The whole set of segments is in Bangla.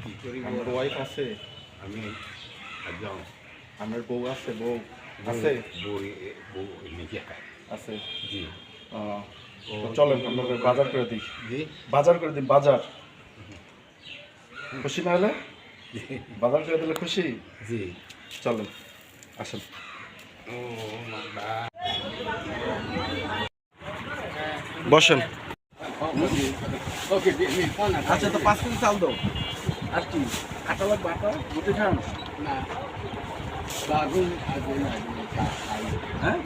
কি করি আমার ওয়াইফ আছে, আমি একদম আমার বউ আছে, বউ আছে, বউ নিজে খায় আছে। জি তো চলেন আমরা বাজার করে দিই। জি বাজার করে দিই, বাজার। খুশি না হলে? বাজার করে দিলে খুশি? জি চলেন, আসেন। ও মামা বসেন। ওকে আচ্ছা, তো 5 কেজি চাল দাও। আর কি আটা লাগবে? আটা মুঠি খান না বাগুন আগুন হ্যাঁ?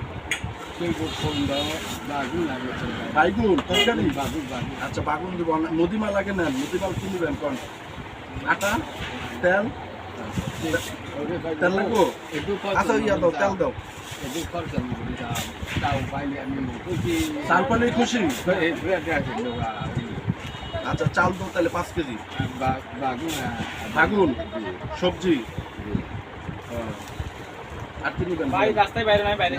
ফোন দাও বাগুন লাগে বাইগুন তরকারি? বাগুন বাগুন আচ্ছা, বাগুন দিব। নদীমাল লাগে নেন, নদীমাল কি নেবেন কোন? আটা, তেল, তেল লাগবো? আচ্ছা, ইয়া দাও, তেল দাও। চাল পাইলে খুশি? আচ্ছা, চাল দাও তাহলে 5 কেজি। বাগুন, সবজি। আর কি নেবেন? রাস্তায় বাইরে নাই, বাইরে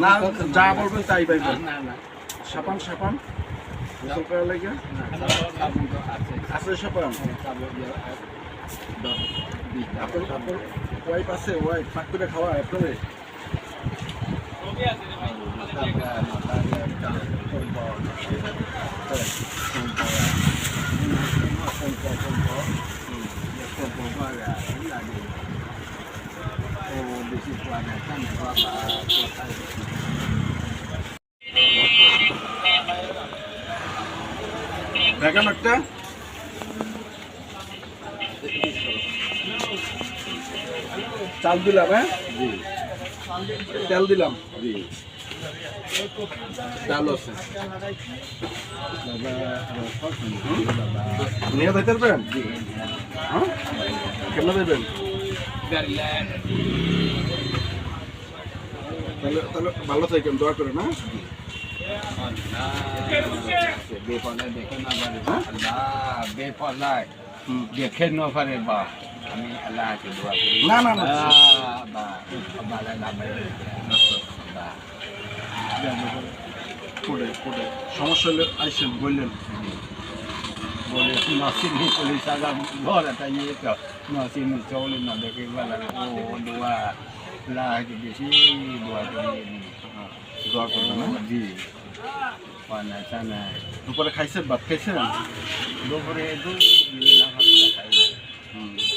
না, যা বলবেন তাই পাইবেন। না না সাপান, সাপান গোসল করার লাগে আছে সাপান। আপনার ওয়াইফ আছে? ওয়াইফ পাক করে খাওয়া আপনারে? দেখেন একটা চাল দিলাম, হ্যাঁ তেল দিলাম, ডাল আছে। নিয়ে যাইতে পারবেন? হ্যাঁ, কেমন দেবেন? তাহলে তাহলে ভালো থাকেন, দোয়া করে না? দেখে না পারে বা আমি আল্লাহকে দোয়া করি না না না, পড়ে পড়ে সমস্যা হলে আইসেন, বললেন। বলে নসিনি পুলিশ আগে ঘর একটা ইয়ে তো নসিনি চলে না দেখে বলে ও দোয়া আল্লাহকে বেশি দোয়া করি দোয়া করবেন না? জি পানা চানা দুপুরে খাইছেন? ভাত খাইছেন? দুপুরে দুই দিন না খাই